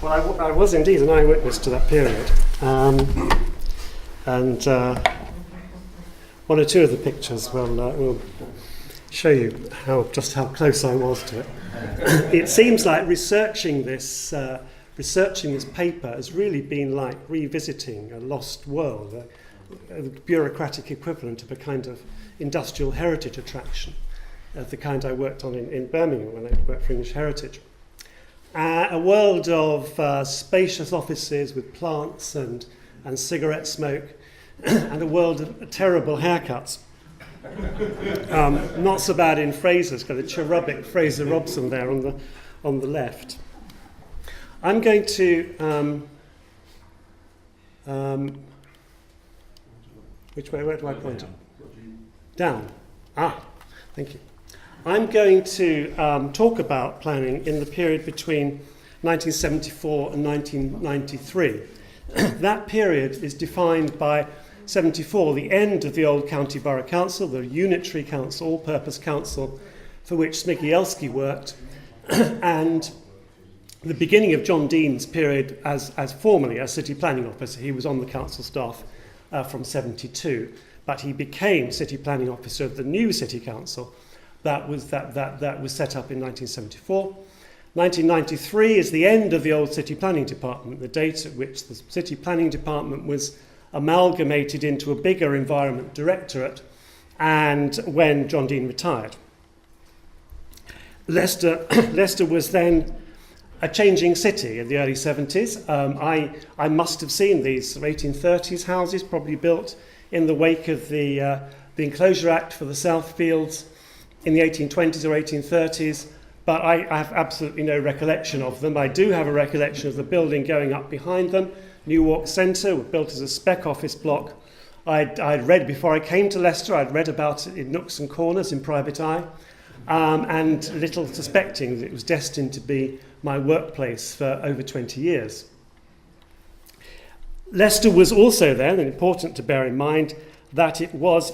Well, I was indeed an eyewitness to that period. And one or two of the pictures will show you just how close I was to it. It seems like researching this paper has really been like revisiting a lost world, a bureaucratic equivalent of a kind of industrial heritage attraction, of the kind I worked on in Birmingham when I worked for English Heritage. A world of spacious offices with plants and cigarette smoke, and a world of terrible haircuts. Not so bad in Fraser's, got a cherubic Fraser Robson there on the left. I'm going to which way? Where do I point it? Down. Thank you. I'm going to talk about planning in the period between 1974 and 1993. That period is defined by 74, the end of the old county borough council, the unitary council, all-purpose council for which Smigielski worked, and the beginning of John Dean's period as formally a city planning officer. He was on the council staff from 72, but he became city planning officer of the new city council that was set up in 1974. 1993 is the end of the old city planning department, the date at which the city planning department was amalgamated into a bigger environment directorate, and when John Dean retired. Leicester was then a changing city in the early 70s. I must have seen these 1830s houses probably built in the wake of the Enclosure Act for the South Fields in the 1820s or 1830s, but I have absolutely no recollection of them. I do have a recollection of the building going up behind them. Renewal Centre was built as a spec office block. I'd read before I came to Leicester, I'd read about it in nooks and corners in private eye, and little suspecting that it was destined to be my workplace for over 20 years. Leicester was also then, and important to bear in mind, that it was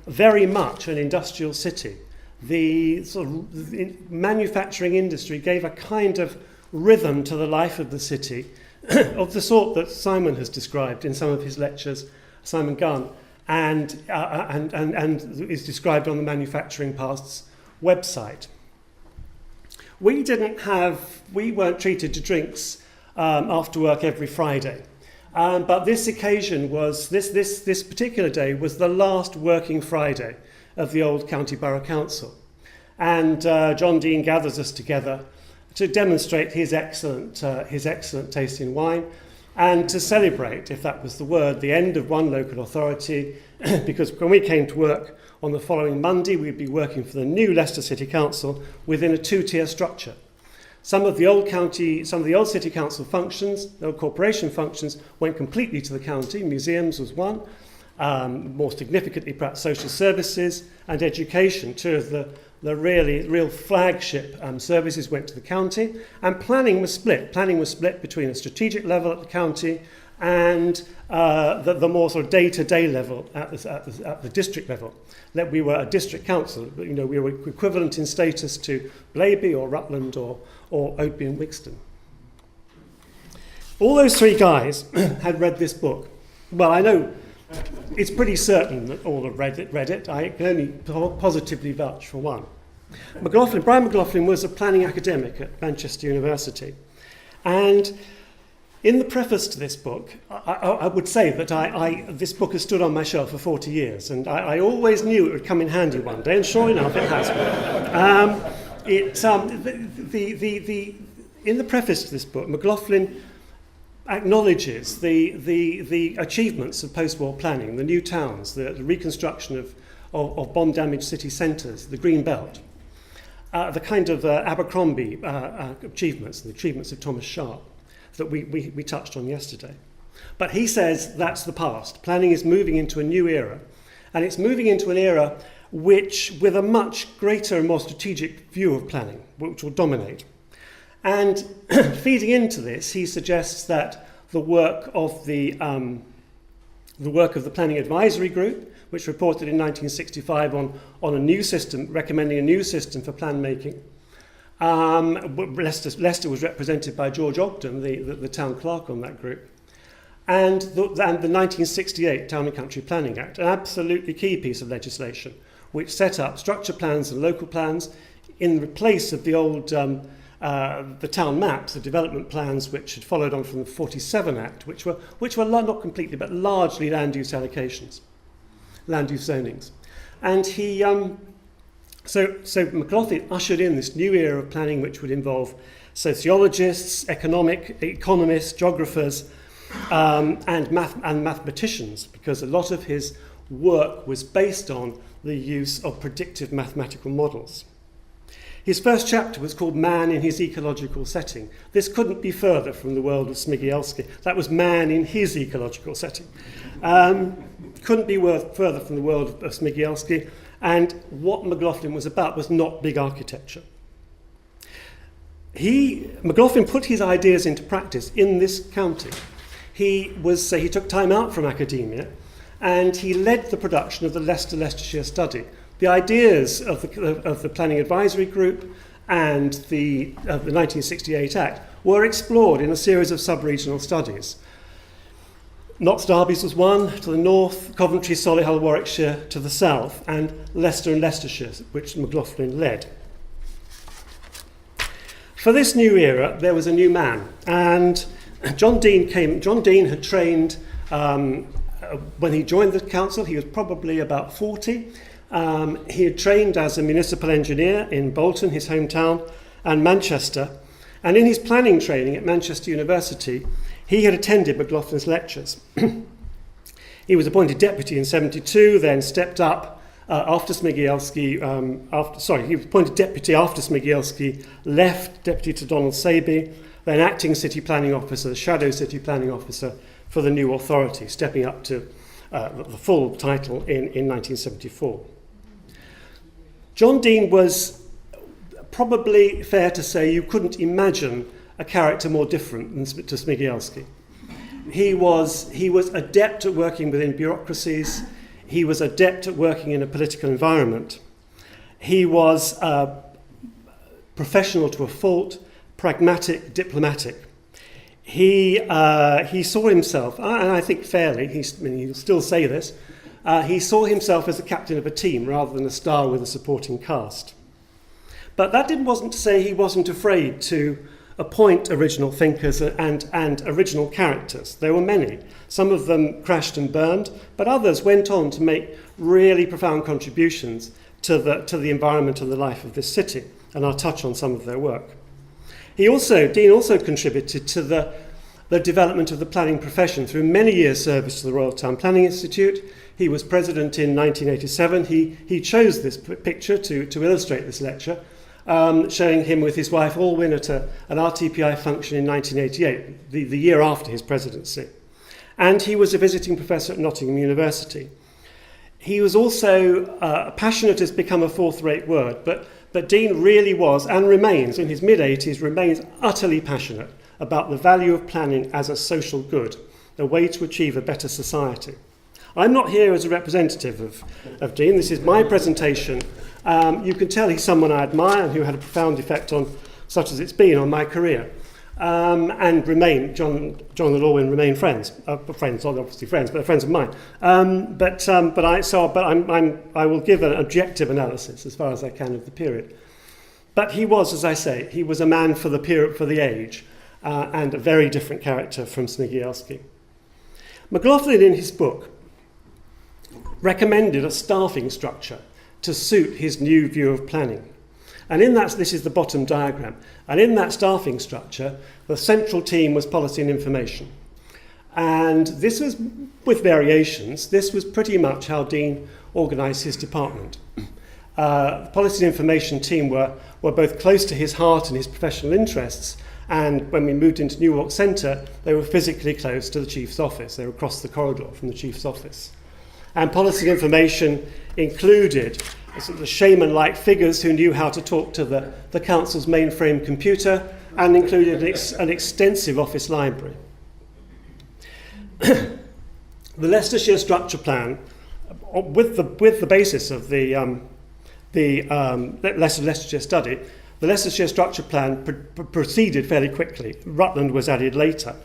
very much an industrial city. The sort of manufacturing industry gave a kind of rhythm to the life of the city, of the sort that Simon has described in some of his lectures, Simon Gunn, and is described on the Manufacturing Past's website. We weren't treated to drinks after work every Friday, but this occasion was, this particular day was the last working Friday of the old County Borough Council. And John Dean gathers us together to demonstrate his excellent taste in wine and to celebrate, if that was the word, the end of one local authority, because when we came to work on the following Monday, we'd be working for the new Leicester City Council within a two-tier structure. Some of the old city council functions, the old corporation functions, went completely to the county. Museums was one. More significantly, perhaps social services and education, two of the real flagship services went to the county, and planning was split. Planning was split between a strategic level at the county and the more sort of day-to-day level at the district level. That we were a district council, but we were equivalent in status to Loseby or Rutland or Oadby and Wixton. All those three guys had read this book. Well, I know it's pretty certain that all have read it. I can only positively vouch for one. Brian McLaughlin was a planning academic at Manchester University. And in the preface to this book, I would say that this book has stood on my shelf for 40 years, and I always knew it would come in handy one day, and sure enough, it has. In the preface to this book, McLaughlin acknowledges the achievements of post-war planning, the new towns, the reconstruction of bomb-damaged city centres, the Green Belt, the kind of Abercrombie achievements, the achievements of Thomas Sharp that we touched on yesterday. But he says that's the past. Planning is moving into a new era, and it's moving into an era with a much greater and more strategic view of planning, which will dominate. And feeding into this, he suggests that the work of the Planning Advisory Group, which reported in 1965 on a new system, recommending a new system for plan making, Leicester was represented by George Ogden, the town clerk on that group. And the 1968 Town and Country Planning Act, an absolutely key piece of legislation, which set up structure plans and local plans in place of the old the town maps, the development plans which had followed on from the 47 Act, which were not completely, but largely land use allocations, land use zonings. And he, so McLaughlin ushered in this new era of planning which would involve sociologists, economists, geographers, and mathematicians, because a lot of his work was based on the use of predictive mathematical models. His first chapter was called Man in His Ecological Setting. This couldn't be further from the world of Smigielski. That was man in his ecological setting. Couldn't be further from the world of Smigielski. And what McLaughlin was about was not big architecture. McLaughlin put his ideas into practice in this county. He took time out from academia, and he led the production of the Leicestershire Study. The ideas of the Planning Advisory Group and the 1968 Act were explored in a series of sub-regional studies. Notts Derby's was one to the north, Coventry, Solihull, Warwickshire to the south, and Leicester and Leicestershire, which McLaughlin led. For this new era, there was a new man, and John Dean had trained, when he joined the council, he was probably about 40. He had trained as a municipal engineer in Bolton, his hometown, and Manchester. And in his planning training at Manchester University, he had attended McLaughlin's lectures. He was appointed deputy in 72, then stepped up after Smigielski. He was appointed deputy after Smigielski left, deputy to Donald Sabey, then acting city planning officer, the shadow city planning officer for the new authority, stepping up to the full title in 1974. John Dean was, probably fair to say, you couldn't imagine a character more different to Smigielski. He was adept at working within bureaucracies. He was adept at working in a political environment. He was professional to a fault, pragmatic, diplomatic. He saw himself, and I think fairly, he'll still say this, he saw himself as the captain of a team rather than a star with a supporting cast. But that wasn't to say he wasn't afraid to appoint original thinkers and original characters. There were many. Some of them crashed and burned, but others went on to make really profound contributions to the environment and the life of this city, and I'll touch on some of their work. Dean also contributed to the development of the planning profession through many years' service to the Royal Town Planning Institute. He was president in 1987. He chose this picture to illustrate this lecture, showing him with his wife Alwyn at an RTPI function in 1988, the year after his presidency. And he was a visiting professor at Nottingham University. He was also passionate has become a fourth-rate word, but Dean really was, and remains, in his mid-80s, remains utterly passionate about the value of planning as a social good, a way to achieve a better society. I'm not here as a representative of Dean. This is my presentation. You can tell he's someone I admire and who had a profound effect on, such as it's been, on my career. And John and Alwyn remain friends. Friends, not obviously friends, but friends of mine. I will give an objective analysis as far as I can of the period. But he was, as I say, he was a man for the period, for the age, and a very different character from Smigielski. McLaughlin, in his book, recommended a staffing structure to suit his new view of planning. And in that, this is the bottom diagram, and in that staffing structure, the central team was policy and information. And this was, with variations, this was pretty much how Dean organised his department. The policy and information team were both close to his heart and his professional interests, and when we moved into Newark Centre, they were physically close to the Chief's office. They were across the corridor from the Chief's office. And policy and information included sort of the shaman-like figures who knew how to talk to the council's mainframe computer, and included an extensive office library. The Leicestershire Structure Plan, with the basis of the Leicestershire study, The Leicestershire Structure Plan proceeded fairly quickly. Rutland was added later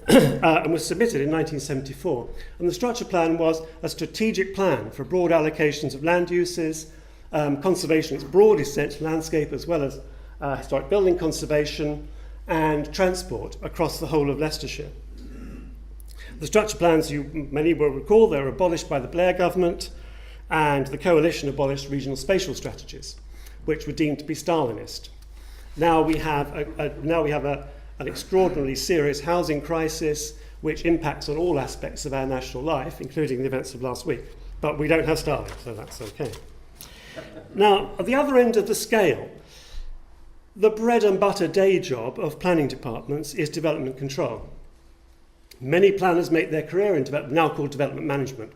and was submitted in 1974. And the Structure Plan was a strategic plan for broad allocations of land uses, conservation, its broadest sense, landscape as well as historic building conservation and transport across the whole of Leicestershire. The structure plans, many will recall, they were abolished by the Blair government, and the coalition abolished regional spatial strategies, which were deemed to be Stalinist. Now we have an extraordinarily serious housing crisis which impacts on all aspects of our national life, including the events of last week. But we don't have Stalin, so that's okay. Now, at the other end of the scale, the bread and butter day job of planning departments is development control. Many planners make their career in now called development management.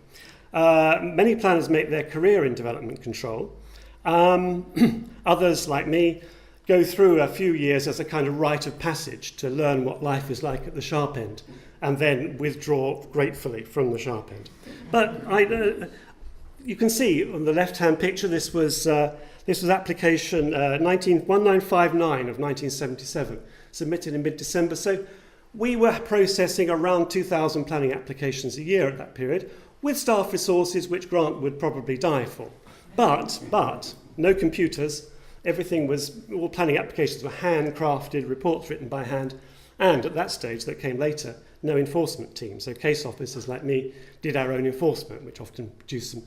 Many planners make their career in development control. Others, like me, go through a few years as a kind of rite of passage to learn what life is like at the sharp end, and then withdraw gratefully from the sharp end. But you can see on the left-hand picture, this was application 1959 of 1977, submitted in mid-December. So we were processing around 2,000 planning applications a year at that period, with staff resources which Grant would probably die for. But no computers. Everything was, all planning applications were handcrafted, reports written by hand, and at that stage, that came later, no enforcement team. So case officers like me did our own enforcement, which often produced some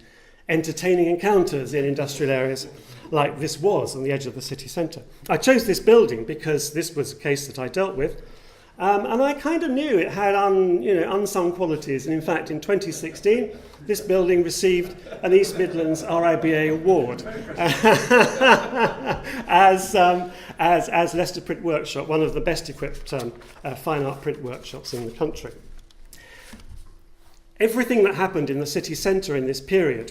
entertaining encounters in industrial areas like this was on the edge of the city centre. I chose this building because this was a case that I dealt with, and I kind of knew it had unsung qualities. And in fact, in 2016, this building received an East Midlands RIBA award as Leicester Print Workshop, one of the best equipped fine art print workshops in the country. Everything that happened in the city centre in this period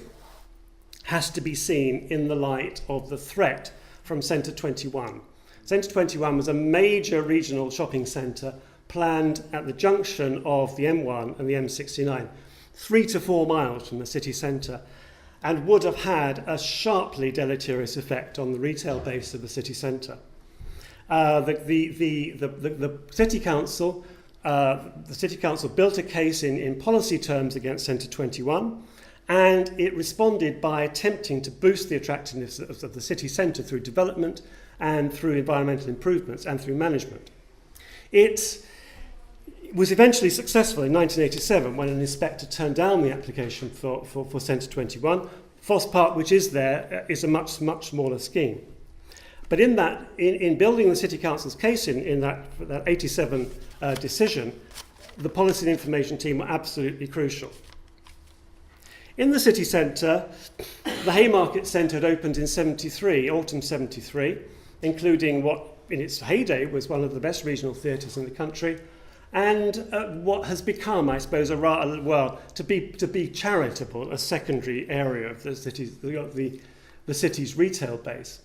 has to be seen in the light of the threat from Centre 21. Centre 21 was a major regional shopping centre planned at the junction of the M1 and the M69, 3 to 4 miles from the city centre, and would have had a sharply deleterious effect on the retail base of the city centre. The city council built a case in policy terms against Centre 21, and it responded by attempting to boost the attractiveness of the city centre through development and through environmental improvements and through management. It was eventually successful in 1987 when an inspector turned down the application for Centre 21. Foss Park, which is there, is a much smaller scheme. But in building the City Council's case in that 87 decision, the policy and information team were absolutely crucial. In the city centre, the Haymarket Centre had opened in autumn 73, including what in its heyday was one of the best regional theatres in the country, and what has become, I suppose, to be charitable, a secondary area of the city's retail base.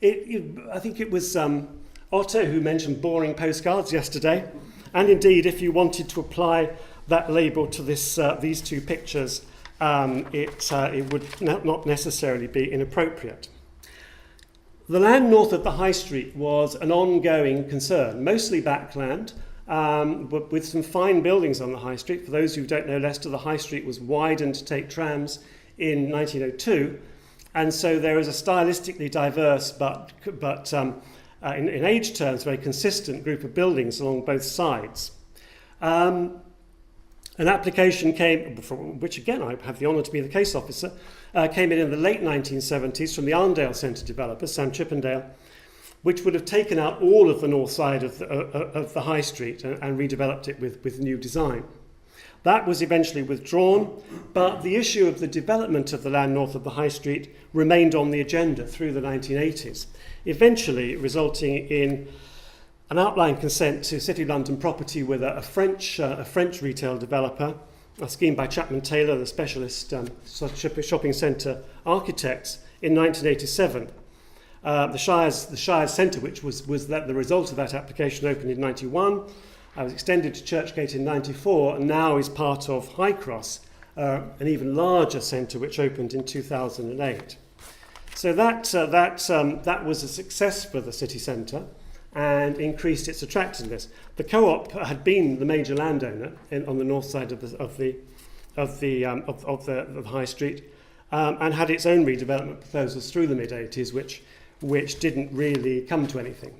I think it was Otto who mentioned boring postcards yesterday, and indeed, if you wanted to apply that label to these two pictures, it would not necessarily be inappropriate. The land north of the High Street was an ongoing concern, mostly backland, but with some fine buildings on the High Street. For those who don't know Leicester, the High Street was widened to take trams in 1902, and so there is a stylistically diverse but in age terms very consistent group of buildings along both sides. An application came, which again I have the honour to be the case officer, came in the late 1970s from the Arndale Centre developer, Sam Chippendale, which would have taken out all of the north side of the High Street and redeveloped it with new design. That was eventually withdrawn, but the issue of the development of the land north of the High Street remained on the agenda through the 1980s, eventually resulting in an outline consent to City London property with a French retail developer, a scheme by Chapman Taylor, the specialist shopping centre architects, in 1987. The Shire's Centre, which was that the result of that application, opened in 91, was extended to Churchgate in 94, and now is part of High Cross, an even larger centre which opened in 2008. So that was a success for the city centre and increased its attractiveness. The co-op had been the major landowner on the north side of the high street, and had its own redevelopment proposals through the mid-80s, which didn't really come to anything.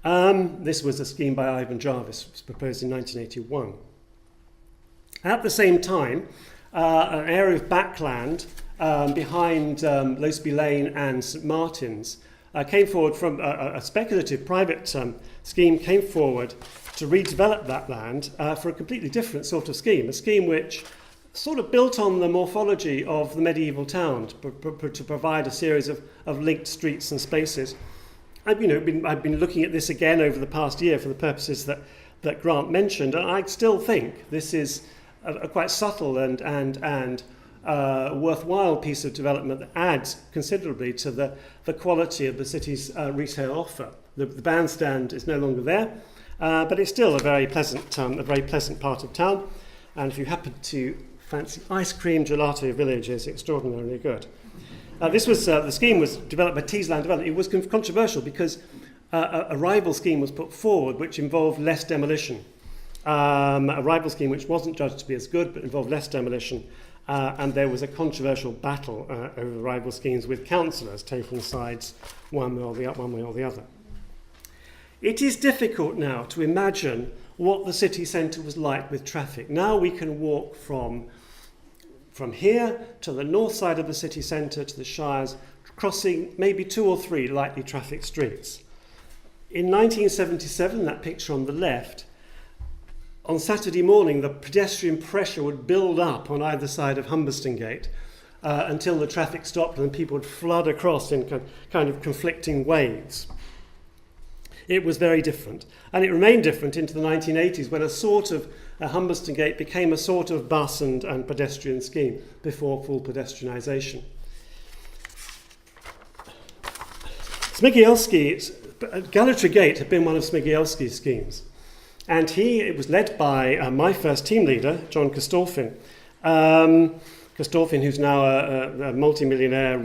This was a scheme by Ivan Jarvis, was proposed in 1981. At the same time, an area of backland behind Loseby Lane and St Martin's came forward from a speculative private scheme, came forward to redevelop that land for a completely different sort of scheme, a scheme which sort of built on the morphology of the medieval town to provide a series of linked streets and spaces. I've been looking at this again over the past year for the purposes that Grant mentioned, and I still think this is a quite subtle and worthwhile piece of development that adds considerably to the quality of the city's retail offer. The bandstand is no longer there, but it's still a very pleasant part of town. And if you happen to fancy ice cream, Gelato Village is extraordinarily good. The scheme was developed by Teesland Development. It was controversial because a rival scheme was put forward which involved less demolition. A rival scheme which wasn't judged to be as good but involved less demolition. And there was a controversial battle over the rival schemes with councillors taking sides one way or the other. It is difficult now to imagine what the city centre was like with traffic. Now we can walk from here to the north side of the city centre to the Shires, crossing maybe 2 or 3 lightly trafficked streets. In 1977, that picture on the left, on Saturday morning, the pedestrian pressure would build up on either side of Humberstonegate until the traffic stopped and people would flood across in kind of conflicting waves. It was very different. And it remained different into the 1980s when a sort of Humberstonegate became a sort of bus and pedestrian scheme before full pedestrianisation. Gallowtree Gate had been one of Smigielski's schemes. And it was led by my first team leader, John Costolfin. Costolfin, who's now a multi-millionaire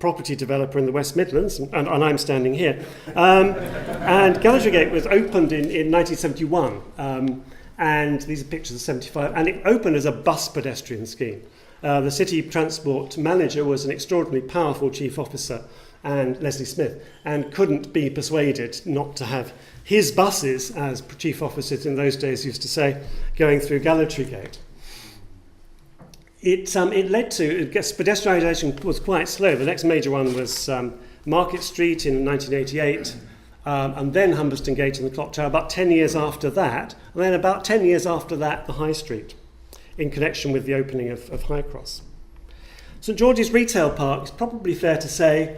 property developer in the West Midlands, and I'm standing here. And Gallowtree Gate was opened in 1971, and these are pictures of 75, and it opened as a bus pedestrian scheme. The city transport manager was an extraordinarily powerful chief officer, and Leslie Smith, and couldn't be persuaded not to have his buses, as chief officers in those days used to say, going through Gallowtree Gate. It led to, pedestrianisation was quite slow. The next major one was Market Street in 1988, and then Humberstonegate and the Clock Tower about 10 years after that, and then about 10 years after that, the High Street, in connection with the opening of High Cross. St George's Retail Park, it's probably fair to say,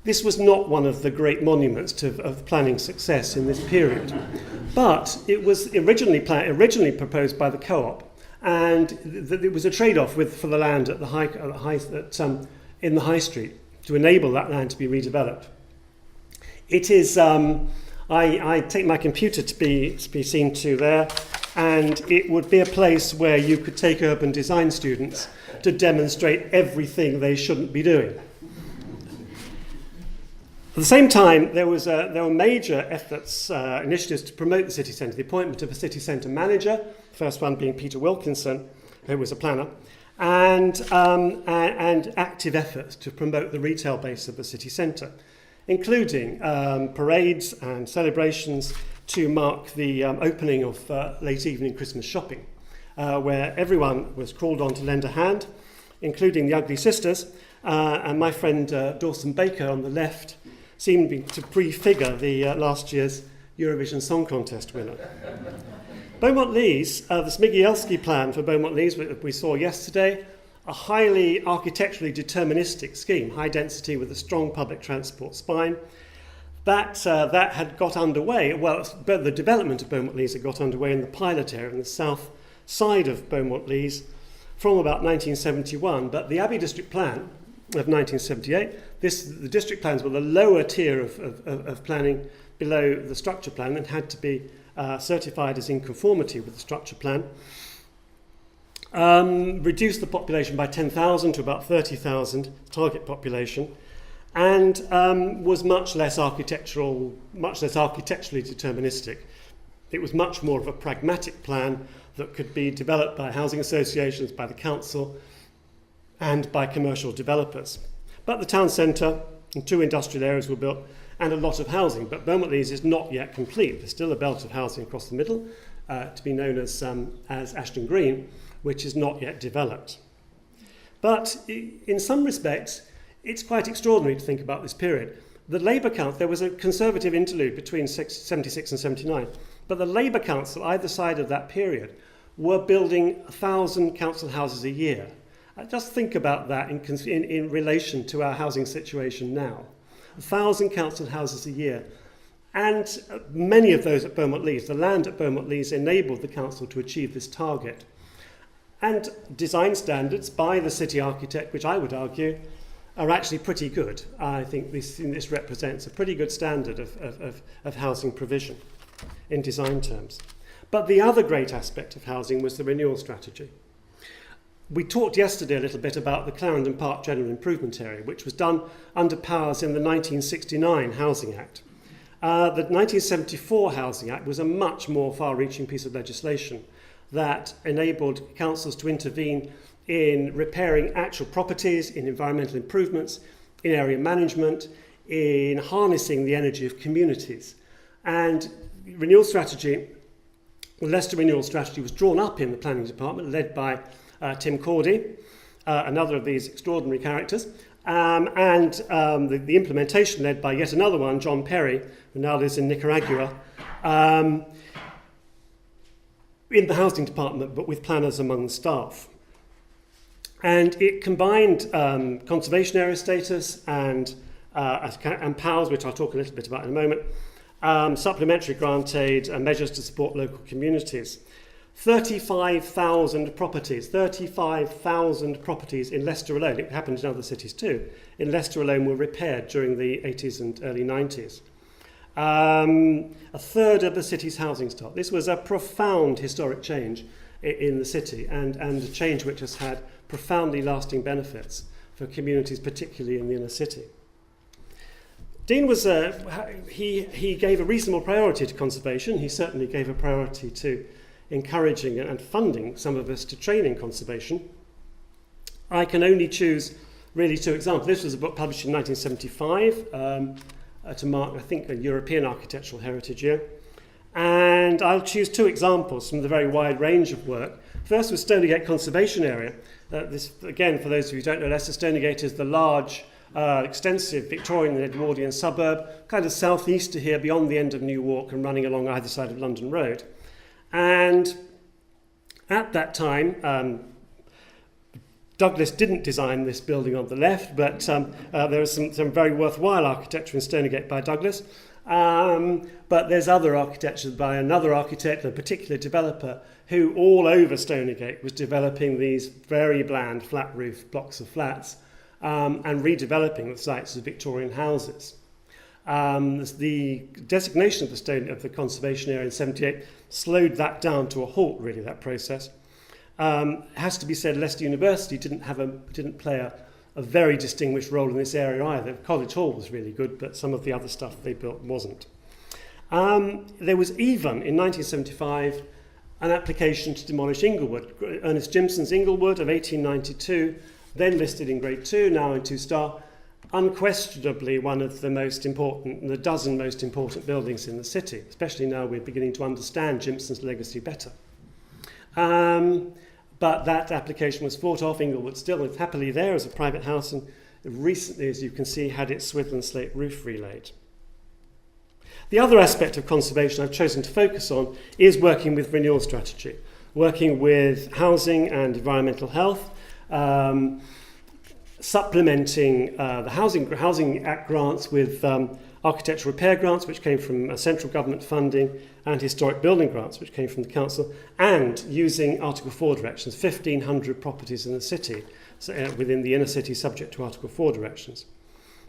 this was not one of the great monuments of planning success in this period, but it was originally proposed by the co-op, and it was a trade-off for the land at in the High Street to enable that land to be redeveloped. It is, I take my computer to be seen to there, and it would be a place where you could take urban design students to demonstrate everything they shouldn't be doing. At the same time, there were major efforts, initiatives to promote the city centre, the appointment of a city centre manager, the first one being Peter Wilkinson, who was a planner, and active efforts to promote the retail base of the city centre, including parades and celebrations to mark the opening of late evening Christmas shopping, where everyone was called on to lend a hand, including the Ugly Sisters, and my friend Dawson Baker on the left seemed to prefigure the last year's Eurovision Song Contest winner. Beaumont Leys, the Smigielski plan for Beaumont Leys, we saw yesterday, a highly architecturally deterministic scheme, high density with a strong public transport spine. That had got underway, but the development of Beaumont Leys had got underway in the pilot area on the south side of Beaumont Leys from about 1971, but the Abbey district plan of 1978, the district plans were the lower tier of planning below the structure plan and had to be certified as in conformity with the structure plan. reduced the population by 10,000 to about 30,000 target population, and was much less architecturally deterministic. It was much more of a pragmatic plan that could be developed by housing associations, by the council, and by commercial developers. But the town centre and 2 industrial areas were built, and a lot of housing. But Beaumont Leys is not yet complete. There's still a belt of housing across the middle, to be known as Ashton Green, which is not yet developed. But in some respects, it's quite extraordinary to think about this period. The Labour Council, there was a Conservative interlude between 76 and 79, but the Labour Council, either side of that period, were building 1,000 council houses a year. Just think about that in relation to our housing situation now. 1,000 council houses a year. And many of those at Beaumont Leys, the land at Beaumont Leys enabled the council to achieve this target. And design standards by the city architect, which I would argue are actually pretty good. I think this represents a pretty good standard of housing provision in design terms. But the other great aspect of housing was the renewal strategy. We talked yesterday a little bit about the Clarendon Park General Improvement Area, which was done under powers in the 1969 Housing Act. The 1974 Housing Act was a much more far-reaching piece of legislation that enabled councils to intervene in repairing actual properties, in environmental improvements, in area management, in harnessing the energy of communities. And renewal strategy, the Leicester Renewal Strategy was drawn up in the planning department, led by Tim Cordy, another of these extraordinary characters, and the implementation led by yet another one, John Perry, who now lives in Nicaragua, in the housing department, but with planners among the staff. And it combined conservation area status and POWs, which I'll talk a little bit about in a moment, supplementary grant aid and measures to support local communities. 35,000 properties in Leicester alone, it happened in other cities too, in Leicester alone were repaired during the 80s and early 90s. A third of the city's housing stock. This was a profound historic change in the city, and a change which has had profoundly lasting benefits for communities, particularly in the inner city. Dean was he gave a reasonable priority to conservation. He certainly gave a priority to encouraging and funding some of us to train in conservation. I can only choose really 2 examples. This was a book published in 1975 to mark, I think, a European Architectural Heritage Year. And I'll choose 2 examples from the very wide range of work. First was Stoneygate Conservation Area. This, again, for those of you who don't know Leicester, Stoneygate is the large, extensive Victorian and Edwardian suburb, kind of southeast to here, beyond the end of New Walk and running along either side of London Road. And at that time, Douglas didn't design this building on the left, but there is some very worthwhile architecture in Stoneygate by Douglas. But there's other architecture by another architect, a particular developer, who all over Stoneygate was developing these very bland flat roof blocks of flats and redeveloping the sites as Victorian houses. The designation of the conservation area in 78 slowed that down to a halt, really, that process. Has to be said, Leicester University didn't play a very distinguished role in this area either. College Hall was really good, but some of the other stuff they built wasn't. There was even, in 1975, an application to demolish Inglewood. Ernest Jimson's Inglewood of 1892, then listed in Grade 2, now in 2-star, unquestionably one of the dozen most important buildings in the city, especially now we're beginning to understand Jimson's legacy better. But that application was fought off. Inglewood still is happily there as a private house, and recently, as you can see, had its Swithland slate roof relaid. The other aspect of conservation I've chosen to focus on is working with renewal strategy, working with housing and environmental health, supplementing the Housing Act grants with architectural repair grants, which came from central government funding, and historic building grants, which came from the council, and using Article 4 directions, 1,500 properties in the city, within the inner city, subject to Article 4 directions.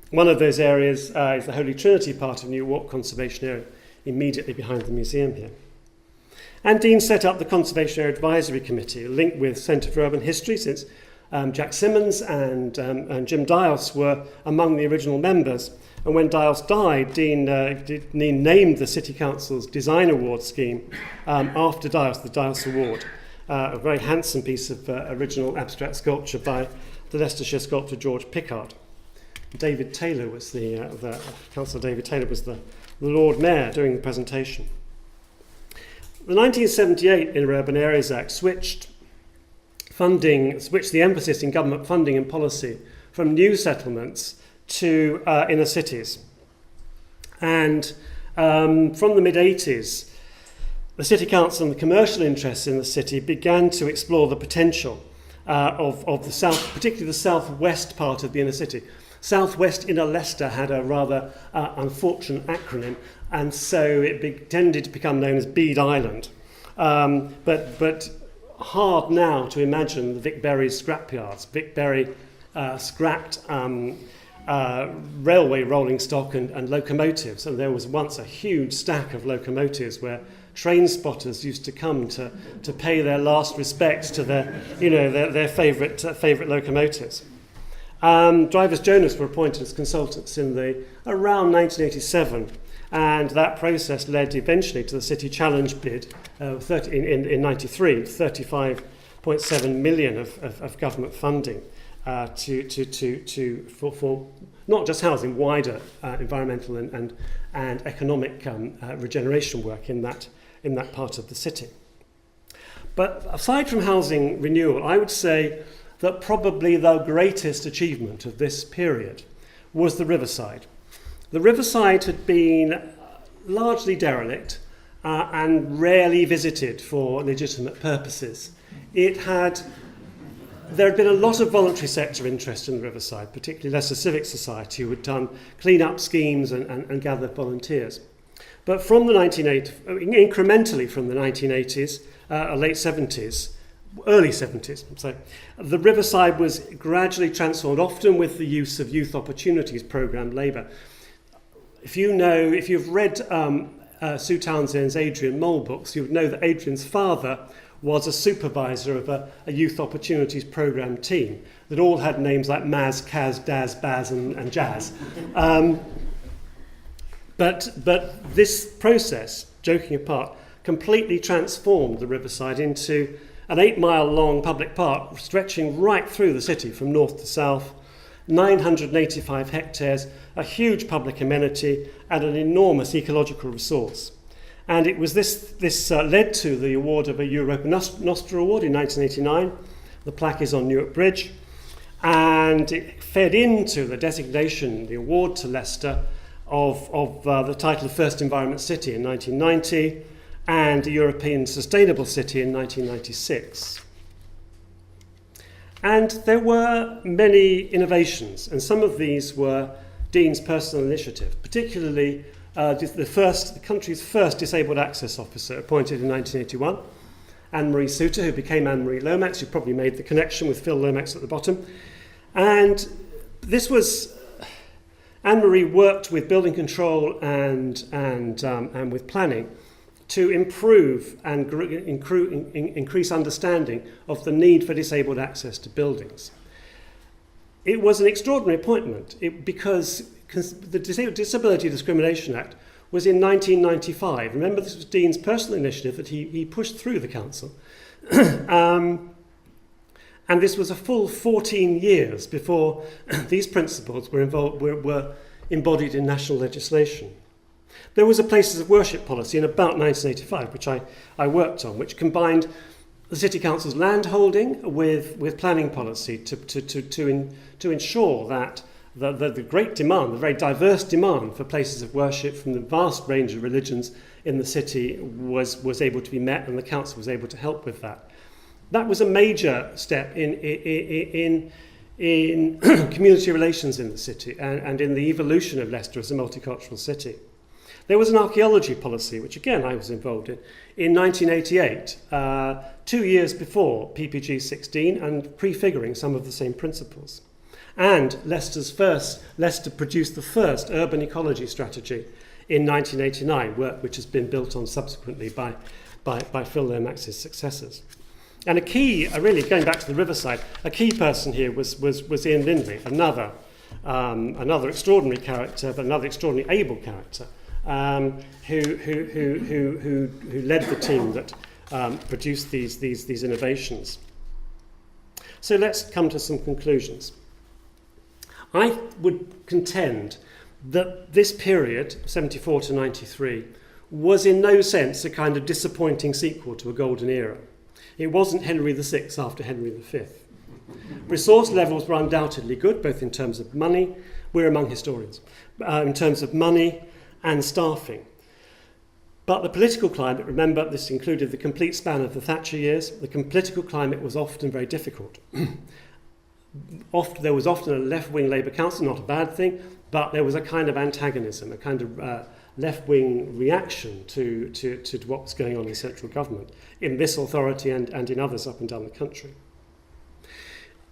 One of those areas is the Holy Trinity part of New Walk Conservation Area, immediately behind the museum here. And Dean set up the Conservation Area Advisory Committee, linked with Centre for Urban History, since Jack Simmons and Jim Dios were among the original members. And when Dios died, Dean named the City Council's Design Award scheme after Dios, the Dios Award, a very handsome piece of original abstract sculpture by the Leicestershire sculptor George Pickard. David Taylor was Councillor David Taylor was the Lord Mayor during the presentation. The 1978 Inner Urban Areas Act switched the emphasis in government funding and policy from new settlements to inner cities. And from the mid-80s, the City Council and the commercial interests in the city began to explore the potential of the south, particularly the southwest part of the inner city. Southwest Inner Leicester had a rather unfortunate acronym, and so it tended to become known as Bede Island. But hard now to imagine the Vic Berry scrapyards. Vic Berry scrapped railway rolling stock and locomotives, and there was once a huge stack of locomotives where train spotters used to come to pay their last respects to their favourite locomotives. Drivers Jonas were appointed as consultants around 1987, and that process led eventually to the City Challenge bid in 93, 35.7 million of government funding for not just housing, wider environmental and economic regeneration work in that part of the city. But aside from housing renewal, I would say that probably the greatest achievement of this period was the Riverside. The Riverside had been largely derelict and rarely visited for legitimate purposes. There had been a lot of voluntary sector interest in the Riverside, particularly Leicester Civic Society, who had done clean-up schemes and gathered volunteers. But from the incrementally from the 1980s, late 70s, early 70s, so the Riverside was gradually transformed, often with the use of Youth Opportunities Programme labour. If you've read Sue Townsend's Adrian Mole books, you would know that Adrian's father was a supervisor of a Youth Opportunities Programme team that all had names like Maz, Kaz, Daz, Baz and Jazz. But this process, joking apart, completely transformed the Riverside into an 8-mile-long public park stretching right through the city from north to south, 985 hectares, a huge public amenity, and an enormous ecological resource. And it was this led to the award of a Europa Nostra Award in 1989. The plaque is on Newark Bridge. And it fed into the designation, the award to Leicester, of the title of First Environment City in 1990 and a European Sustainable City in 1996. And there were many innovations, and some of these were Dean's personal initiative, particularly the country's first disabled access officer, appointed in 1981, Anne-Marie Souter, who became Anne-Marie Lomax. You probably made the connection with Phil Lomax at the bottom. And this was Anne-Marie worked with building control and with planning to improve and increase understanding of the need for disabled access to buildings. It was an extraordinary appointment because the Disability Discrimination Act was in 1995. Remember, this was Dean's personal initiative that he pushed through the council. And this was a full 14 years before these principles were embodied in national legislation. There was a places of worship policy in about 1985, which I worked on, which combined the City Council's land holding with planning policy to ensure that the great demand, the very diverse demand for places of worship from the vast range of religions in the city was able to be met, and the council was able to help with that. That was a major step in community relations in the city and in the evolution of Leicester as a multicultural city. There was an archaeology policy, which again I was involved in 1988, 2 years before PPG 16 and prefiguring some of the same principles. And Leicester produced the first urban ecology strategy in 1989, work which has been built on subsequently by by Phil Lomax's successors. And a key, really going back to the Riverside, a key person here was Ian Lindley, another extraordinary character, but another extraordinarily able character, who led the team that produced these innovations. So let's come to some conclusions. I would contend that this period, 74 to 93, was in no sense a kind of disappointing sequel to a golden era. It wasn't Henry VI after Henry V. Resource levels were undoubtedly good, both in terms of money, we're among historians, in terms of money and staffing. But the political climate, remember this included the complete span of the Thatcher years, the political climate was often very difficult. There was often a left-wing Labour council, not a bad thing, but there was a kind of antagonism, a kind of left-wing reaction to what was going on in central government, in this authority and in others up and down the country.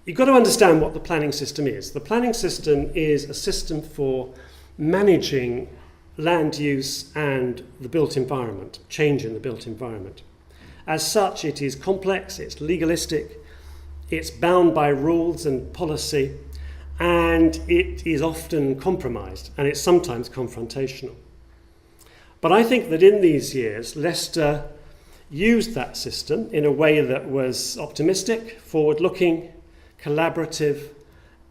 You've got to understand what the planning system is. The planning system is a system for managing land use and the built environment, change in the built environment. As such, it is complex, it's legalistic, it's bound by rules and policy, and it is often compromised, and it's sometimes confrontational. But I think that in these years, Leicester used that system in a way that was optimistic, forward-looking, collaborative,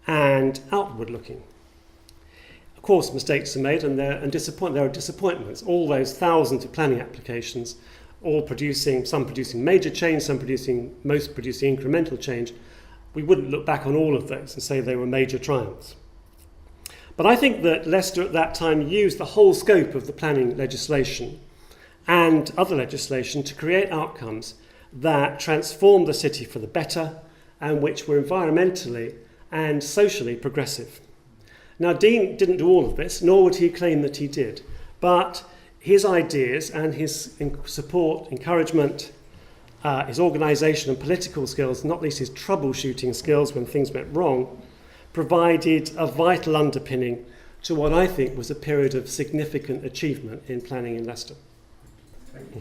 and outward-looking. Of course, mistakes are made, and there are disappointments. All those thousands of planning applications, some producing major change, most producing incremental change. We wouldn't look back on all of those and say they were major triumphs. But I think that Leicester at that time used the whole scope of the planning legislation and other legislation to create outcomes that transformed the city for the better and which were environmentally and socially progressive. Now, Dean didn't do all of this, nor would he claim that he did, but his ideas and his support, encouragement, his organisation and political skills, not least his troubleshooting skills when things went wrong, provided a vital underpinning to what I think was a period of significant achievement in planning in Leicester. Thank you.